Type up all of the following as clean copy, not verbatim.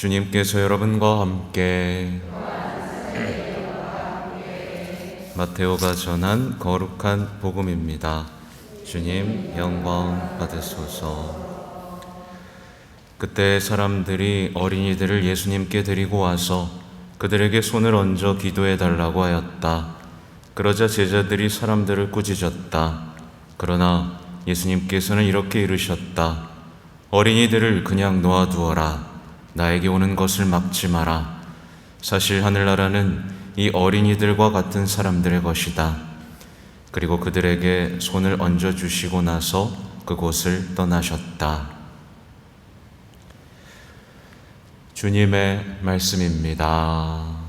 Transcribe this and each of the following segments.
주님께서 여러분과 함께 마테오가 전한 거룩한 복음입니다. 주님 영광 받으소서. 그때 사람들이 어린이들을 예수님께 데리고 와서 그들에게 손을 얹어 기도해 달라고 하였다. 그러자 제자들이 사람들을 꾸짖었다. 그러나 예수님께서는 이렇게 이르셨다. 어린이들을 그냥 놓아두어라. 나에게 오는 것을 막지 마라. 사실 하늘나라는 이 어린이들과 같은 사람들의 것이다. 그리고 그들에게 손을 얹어주시고 나서 그곳을 떠나셨다. 주님의 말씀입니다.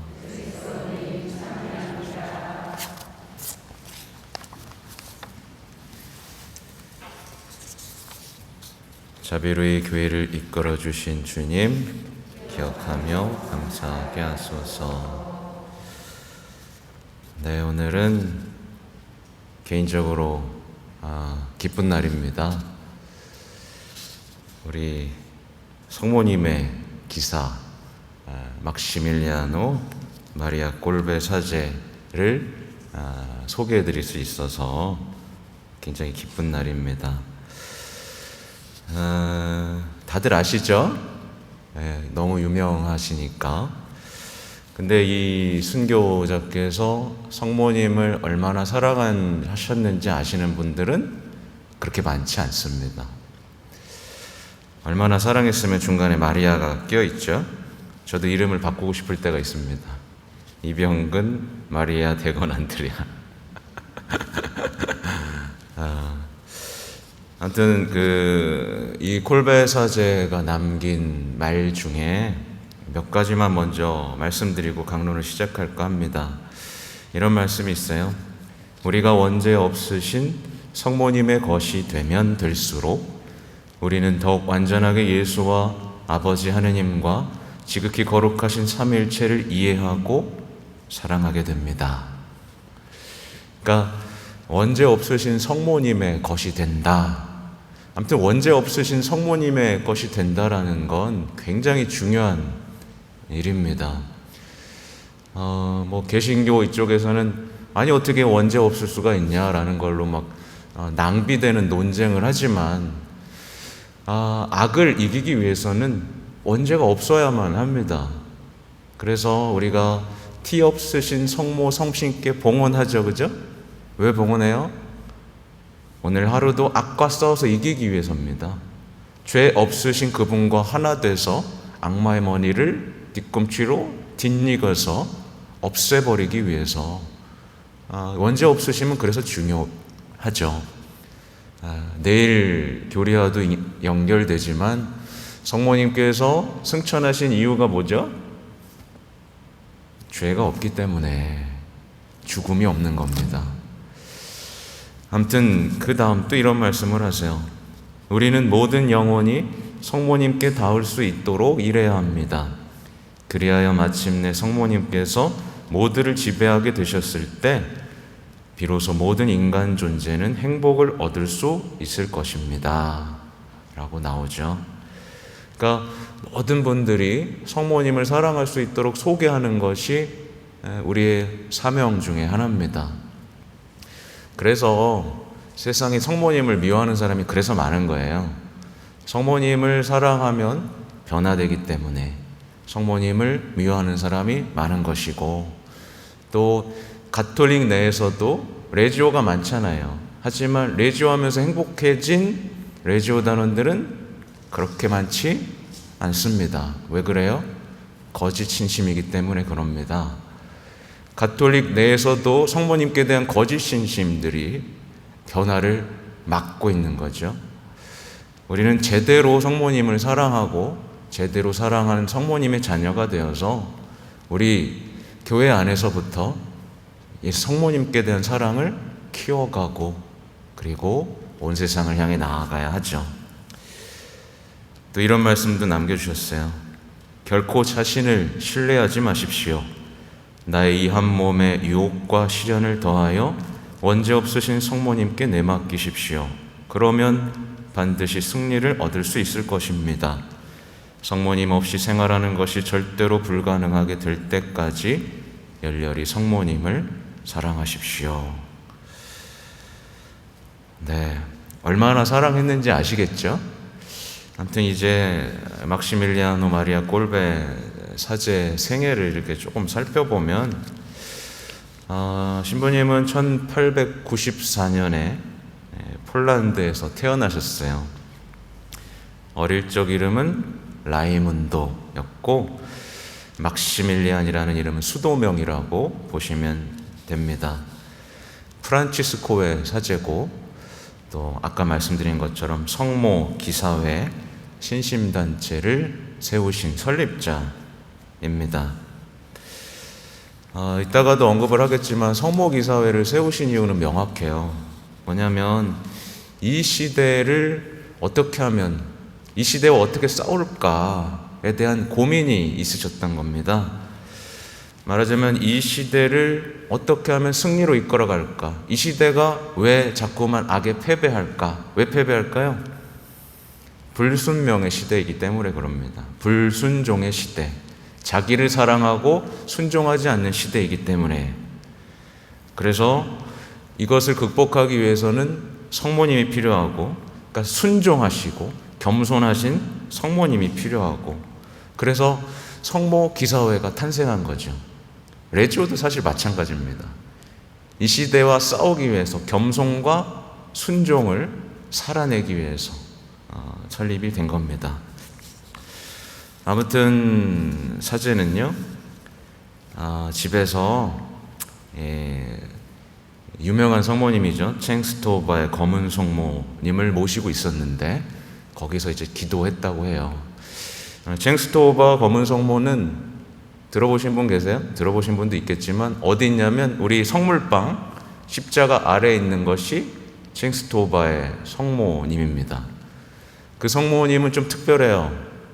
자비로이 교회를 이끌어 주신 주님 기억하며 감사하게 하소서. 네, 오늘은 개인적으로 기쁜 날입니다. 우리 성모님의 기사 막시밀리아노 마리아 꼴베 사제를 소개해 드릴 수 있어서 굉장히 기쁜 날입니다. 다들 아시죠? 너무 유명하시니까. 근데 이 순교자께서 성모님을 얼마나 사랑하셨는지 아시는 분들은 그렇게 많지 않습니다. 얼마나 사랑했으면 중간에 마리아가 껴있죠. 저도 이름을 바꾸고 싶을 때가 있습니다. 이병근 마리아 대건 안드레아. 아무튼 이 콜베 사제가 남긴 말 중에 몇 가지만 먼저 말씀드리고 강론을 시작할까 합니다. 이런 말씀이 있어요. 우리가 원죄 없으신 성모님의 것이 되면 될수록 우리는 더욱 완전하게 예수와 아버지 하느님과 지극히 거룩하신 삼위일체를 이해하고 사랑하게 됩니다. 그러니까 원죄 없으신 성모님의 것이 된다. 아무튼 원죄 없으신 성모님의 것이 된다라는 건 굉장히 중요한 일입니다. 개신교 이쪽에서는 아니 어떻게 원죄 없을 수가 있냐라는 걸로 막 낭비되는 논쟁을 하지만 악을 이기기 위해서는 원죄가 없어야만 합니다. 그래서 우리가 티 없으신 성모 성신께 봉헌하죠, 그죠? 왜 봉헌해요? 오늘 하루도 악과 싸워서 이기기 위해서입니다. 죄 없으신 그분과 하나 돼서 악마의 머리를 뒤꿈치로 뒷익어서 없애버리기 위해서. 원죄 없으시면 그래서 중요하죠. 내일 교리와도 연결되지만 성모님께서 승천하신 이유가 뭐죠? 죄가 없기 때문에 죽음이 없는 겁니다. 아무튼 그 다음 또 이런 말씀을 하세요. 우리는 모든 영혼이 성모님께 닿을 수 있도록 일해야 합니다. 그리하여 마침내 성모님께서 모두를 지배하게 되셨을 때 비로소 모든 인간 존재는 행복을 얻을 수 있을 것입니다. 라고 나오죠. 그러니까 모든 분들이 성모님을 사랑할 수 있도록 소개하는 것이 우리의 사명 중에 하나입니다. 그래서 세상에 성모님을 미워하는 사람이 그래서 많은 거예요. 성모님을 사랑하면 변화되기 때문에 성모님을 미워하는 사람이 많은 것이고, 또 가톨릭 내에서도 레지오가 많잖아요. 하지만 레지오 하면서 행복해진 레지오 단원들은 그렇게 많지 않습니다. 왜 그래요? 거짓 신심이기 때문에 그럽니다. 가톨릭 내에서도 성모님께 대한 거짓 신심들이 변화를 막고 있는 거죠. 우리는 제대로 성모님을 사랑하고 제대로 사랑하는 성모님의 자녀가 되어서 우리 교회 안에서부터 이 성모님께 대한 사랑을 키워가고 그리고 온 세상을 향해 나아가야 하죠. 또 이런 말씀도 남겨주셨어요. 결코 자신을 신뢰하지 마십시오. 나의 이 한 몸에 유혹과 시련을 더하여 원죄 없으신 성모님께 내맡기십시오. 그러면 반드시 승리를 얻을 수 있을 것입니다. 성모님 없이 생활하는 것이 절대로 불가능하게 될 때까지 열렬히 성모님을 사랑하십시오. 네, 얼마나 사랑했는지 아시겠죠? 아무튼 이제 막시밀리아노 마리아 꼴베 사제 생애를 이렇게 조금 살펴보면 신부님은 1894년에 폴란드에서 태어나셨어요. 어릴 적 이름은 라이문도였고 막시밀리안이라는 이름은 수도명이라고 보시면 됩니다. 프란치스코의 사제고 또 아까 말씀드린 것처럼 성모 기사회 신심단체를 세우신 설립자입니다. 이따가도 언급을 하겠지만 성모 기사회를 세우신 이유는 명확해요. 뭐냐면 이 시대를 어떻게 하면, 이 시대와 어떻게 싸울까에 대한 고민이 있으셨던 겁니다. 말하자면 이 시대를 어떻게 하면 승리로 이끌어갈까? 이 시대가 왜 자꾸만 악에 패배할까? 왜 패배할까요? 불순명의 시대이기 때문에 그럽니다. 불순종의 시대, 자기를 사랑하고 순종하지 않는 시대이기 때문에. 그래서 이것을 극복하기 위해서는 성모님이 필요하고, 그러니까 순종하시고 겸손하신 성모님이 필요하고, 그래서 성모 기사회가 탄생한 거죠. 레지오도 사실 마찬가지입니다. 이 시대와 싸우기 위해서 겸손과 순종을 살아내기 위해서 설립이 된 겁니다. 아무튼 사제는요, 집에서 유명한 성모님이죠, 챙스토바의 검은 성모님을 모시고 있었는데 거기서 이제 기도했다고 해요. 챙스토바 검은 성모는 들어보신 분 계세요? 들어보신 분도 있겠지만 어디 있냐면 우리 성물방 십자가 아래에 있는 것이 챙스토바의 성모님입니다. 그 성모님은 좀 특별해요.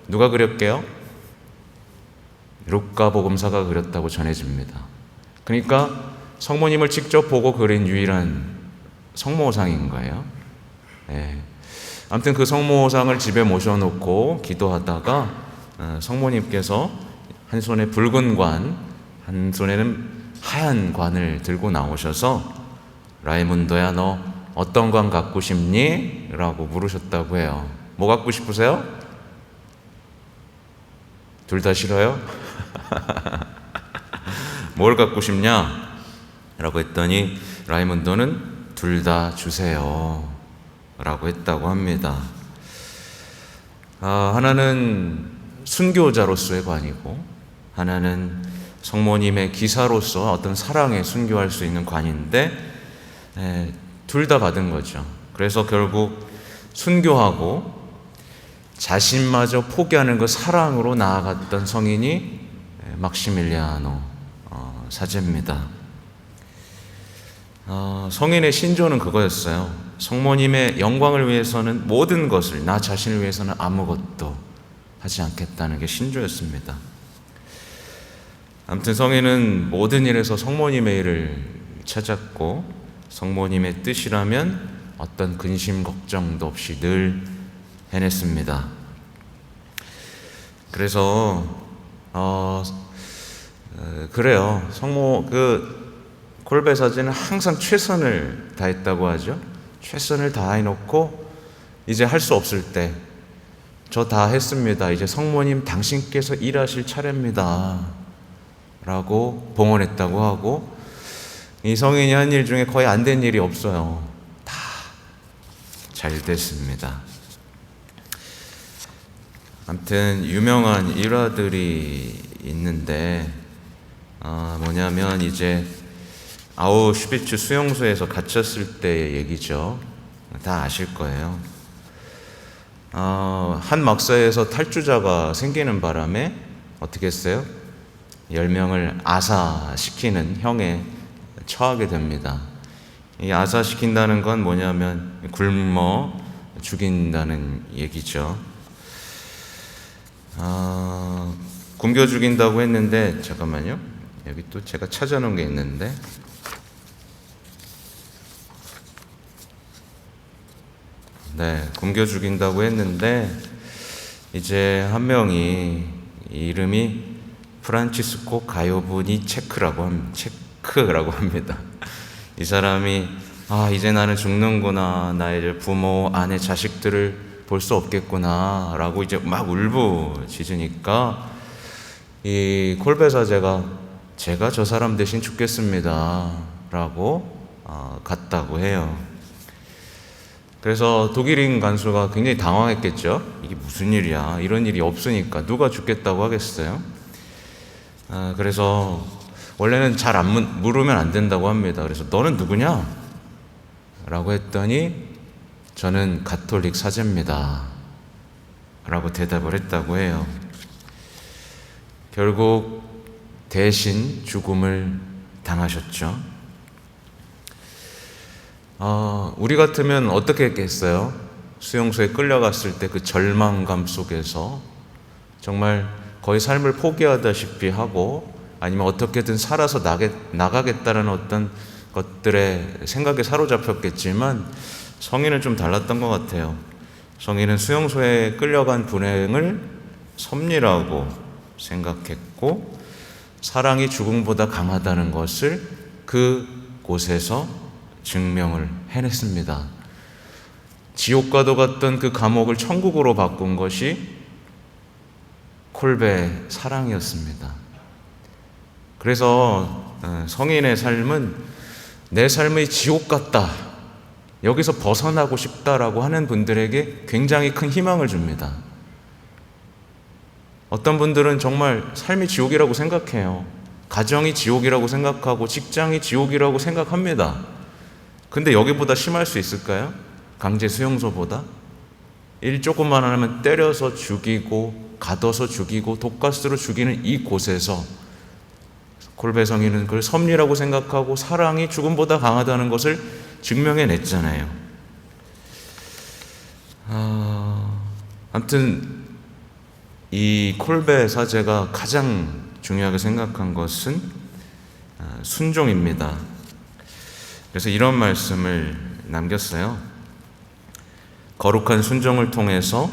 누가 그렸게요? 루카 복음사가 그렸다고 전해집니다. 그러니까 성모님을 직접 보고 그린 유일한 성모상인 거예요. 아무튼 그 성모상을 집에 모셔놓고 기도하다가 성모님께서 한 손에 붉은 관, 한 손에는 하얀 관을 들고 나오셔서 라이문도야, 너 어떤 관 갖고 싶니? 라고 물으셨다고 해요. 뭐 갖고 싶으세요? 둘 다 싫어요? 뭘 갖고 싶냐? 라고 했더니 라이문도는 둘 다 주세요 라고 했다고 합니다. 하나는 순교자로서의 관이고, 하나는 성모님의 기사로서 어떤 사랑에 순교할 수 있는 관인데, 둘 다 받은 거죠. 그래서 결국 순교하고 자신마저 포기하는 그 사랑으로 나아갔던 성인이 막시밀리아노 사제입니다. 성인의 신조는 그거였어요. 성모님의 영광을 위해서는 모든 것을, 나 자신을 위해서는 아무것도 하지 않겠다는 게 신조였습니다. 아무튼 성인은 모든 일에서 성모님의 일을 찾았고, 성모님의 뜻이라면 어떤 근심 걱정도 없이 늘 해냈습니다. 그래서 그래요. 성모 콜베 사제는 항상 최선을 다했다고 하죠. 최선을 다해놓고 이제 할 수 없을 때, 저 다 했습니다, 이제 성모님 당신께서 일하실 차례입니다 라고 봉헌했다고 하고, 이 성인이 한 일 중에 거의 안 된 일이 없어요. 다 잘 됐습니다. 아무튼 유명한 일화들이 있는데, 뭐냐면 이제 아우슈비츠 수용소에서 갇혔을 때의 얘기죠. 다 아실 거예요. 한 막사에서 탈주자가 생기는 바람에 어떻게 했어요? 10명을 아사시키는 형에 처하게 됩니다. 이 아사시킨다는 건 뭐냐면 굶어 죽인다는 얘기죠. 굶겨 죽인다고 했는데, 잠깐만요. 여기 또 제가 찾아놓은 게 있는데, 굶겨 죽인다고 했는데 이제 한 명이 이름이 프란치스코 가요부니 체크라고 합니다. 이 사람이 이제 나는 죽는구나, 나의 이제 부모, 아내, 자식들을 볼 수 없겠구나 라고 이제 막 울부짖으니까 이 콜베 사제가 제가 저 사람 대신 죽겠습니다 라고 갔다고 해요. 그래서 독일인 간수가 굉장히 당황했겠죠. 이게 무슨 일이야, 이런 일이 없으니까 누가 죽겠다고 하겠어요. 그래서 원래는 잘 안 물으면 안 된다고 합니다. 그래서 너는 누구냐? 라고 했더니 저는 가톨릭 사제입니다 라고 대답을 했다고 해요. 결국 대신 죽음을 당하셨죠. 우리 같으면 어떻게 했겠어요? 수용소에 끌려갔을 때 그 절망감 속에서 정말 거의 삶을 포기하다시피 하고 아니면 어떻게든 살아서 나가겠다는 어떤 것들의 생각에 사로잡혔겠지만 성인은 좀 달랐던 것 같아요. 성인은 수용소에 끌려간 불행을 섭리라고 생각했고 사랑이 죽음보다 강하다는 것을 그 곳에서 증명을 해냈습니다. 지옥과도 같던 그 감옥을 천국으로 바꾼 것이 콜베의 사랑이었습니다. 그래서 성인의 삶은 내 삶의 지옥 같다, 여기서 벗어나고 싶다라고 하는 분들에게 굉장히 큰 희망을 줍니다. 어떤 분들은 정말 삶이 지옥이라고 생각해요. 가정이 지옥이라고 생각하고 직장이 지옥이라고 생각합니다. 근데 여기보다 심할 수 있을까요? 강제 수용소보다? 일 조금만 하면 때려서 죽이고 가둬서 죽이고 독가스로 죽이는 이 곳에서 콜베 성인은 그걸 섭리라고 생각하고 사랑이 죽음보다 강하다는 것을 증명해냈잖아요. 아무튼 이 콜베 사제가 가장 중요하게 생각한 것은 순종입니다. 그래서 이런 말씀을 남겼어요. 거룩한 순종을 통해서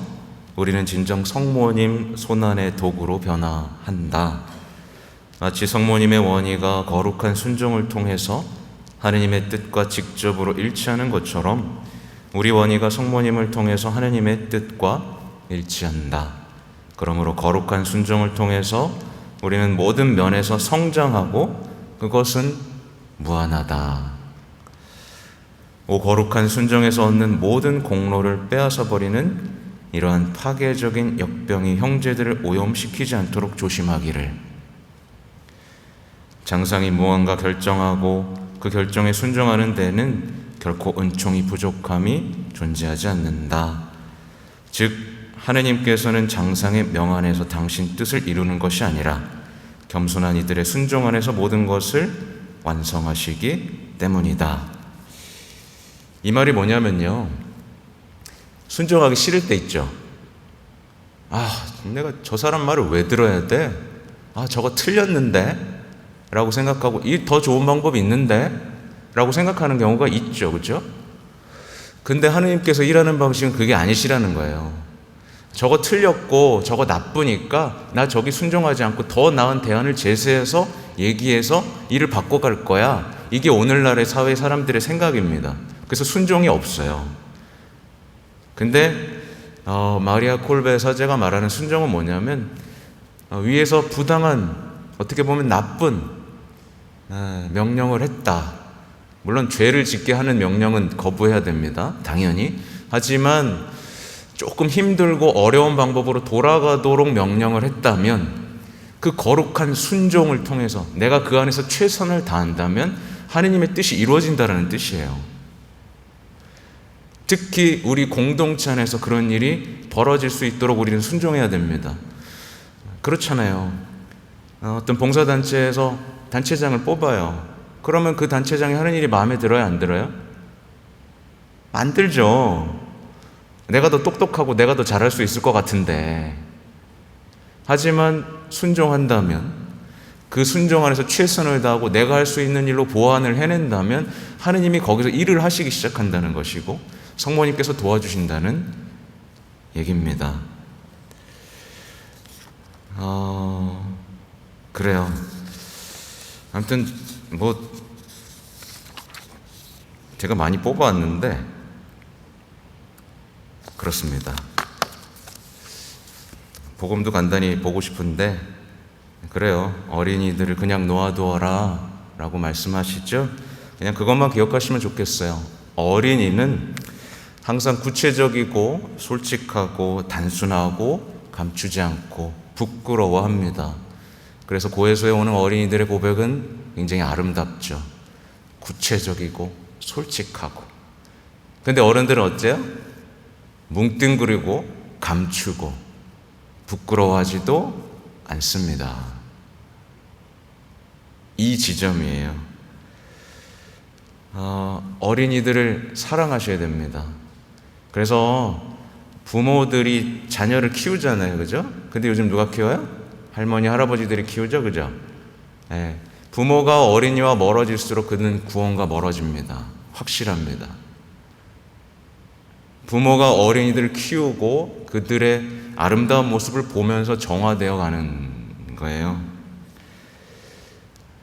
우리는 진정 성모님 손안의 도구로 변화한다. 마치 성모님의 원의가 거룩한 순종을 통해서 하느님의 뜻과 직접으로 일치하는 것처럼 우리 원의가 성모님을 통해서 하느님의 뜻과 일치한다. 그러므로 거룩한 순종을 통해서 우리는 모든 면에서 성장하고 그것은 무한하다. 거룩한 순종에서 얻는 모든 공로를 빼앗아 버리는 이러한 파괴적인 역병이 형제들을 오염시키지 않도록 조심하기를. 장상이 무언가 결정하고 그 결정에 순종하는 데는 결코 은총이 부족함이 존재하지 않는다. 즉 하느님께서는 장상의 명 안에서 당신 뜻을 이루는 것이 아니라 겸손한 이들의 순종 안에서 모든 것을 완성하시기 때문이다. 이 말이 뭐냐면요, 순종하기 싫을 때 있죠. 내가 저 사람 말을 왜 들어야 돼? 저거 틀렸는데? 라고 생각하고 이 더 좋은 방법이 있는데? 라고 생각하는 경우가 있죠. 그렇죠? 근데 하느님께서 일하는 방식은 그게 아니시라는 거예요. 저거 틀렸고 저거 나쁘니까 나 저기 순종하지 않고 더 나은 대안을 제시해서 얘기해서 일을 바꿔갈 거야. 이게 오늘날의 사회 사람들의 생각입니다. 그래서 순종이 없어요. 근데 마리아 콜베 사제가 말하는 순종은 뭐냐면 위에서 부당한, 어떻게 보면 나쁜 명령을 했다. 물론 죄를 짓게 하는 명령은 거부해야 됩니다. 당연히. 하지만 조금 힘들고 어려운 방법으로 돌아가도록 명령을 했다면 그 거룩한 순종을 통해서 내가 그 안에서 최선을 다한다면 하느님의 뜻이 이루어진다는 뜻이에요. 특히 우리 공동체 안에서 그런 일이 벌어질 수 있도록 우리는 순종해야 됩니다. 그렇잖아요. 어떤 봉사단체에서 단체장을 뽑아요. 그러면 그 단체장이 하는 일이 마음에 들어요, 안 들어요? 안 들죠. 내가 더 똑똑하고 내가 더 잘할 수 있을 것 같은데. 하지만 순종한다면, 그 순종 안에서 최선을 다하고 내가 할 수 있는 일로 보완을 해낸다면 하느님이 거기서 일을 하시기 시작한다는 것이고 성모님께서 도와주신다는 얘기입니다. 그래요. 아무튼 뭐 제가 많이 뽑아왔는데 그렇습니다. 복음도 간단히 보고 싶은데 그래요. 어린이들을 그냥 놓아두어라 라고 말씀하시죠. 그냥 그것만 기억하시면 좋겠어요. 어린이는 항상 구체적이고 솔직하고 단순하고 감추지 않고 부끄러워합니다. 그래서 고해소에 오는 어린이들의 고백은 굉장히 아름답죠. 구체적이고 솔직하고. 근데 어른들은 어째요? 뭉뚱그리고 감추고 부끄러워하지도 않습니다. 이 지점이에요. 어린이들을 사랑하셔야 됩니다. 그래서 부모들이 자녀를 키우잖아요. 그죠? 근데 요즘 누가 키워요? 할머니, 할아버지들이 키우죠. 그죠? 네. 부모가 어린이와 멀어질수록 그는 구원과 멀어집니다. 확실합니다. 부모가 어린이들을 키우고 그들의 아름다운 모습을 보면서 정화되어 가는 거예요.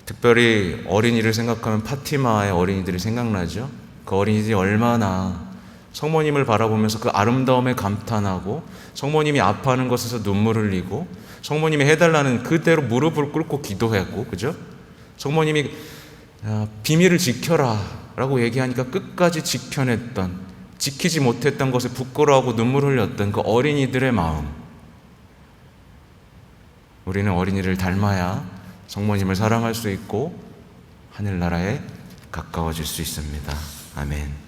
특별히 어린이를 생각하면 파티마의 어린이들이 생각나죠. 그 어린이들이 얼마나 성모님을 바라보면서 그 아름다움에 감탄하고 성모님이 아파하는 것에서 눈물을 흘리고 성모님이 해달라는 그대로 무릎을 꿇고 기도했고, 그죠? 성모님이 비밀을 지켜라 라고 얘기하니까 끝까지 지켜냈던, 지키지 못했던 것에 부끄러워하고 눈물을 흘렸던 그 어린이들의 마음. 우리는 어린이를 닮아야 성모님을 사랑할 수 있고 하늘나라에 가까워질 수 있습니다. 아멘.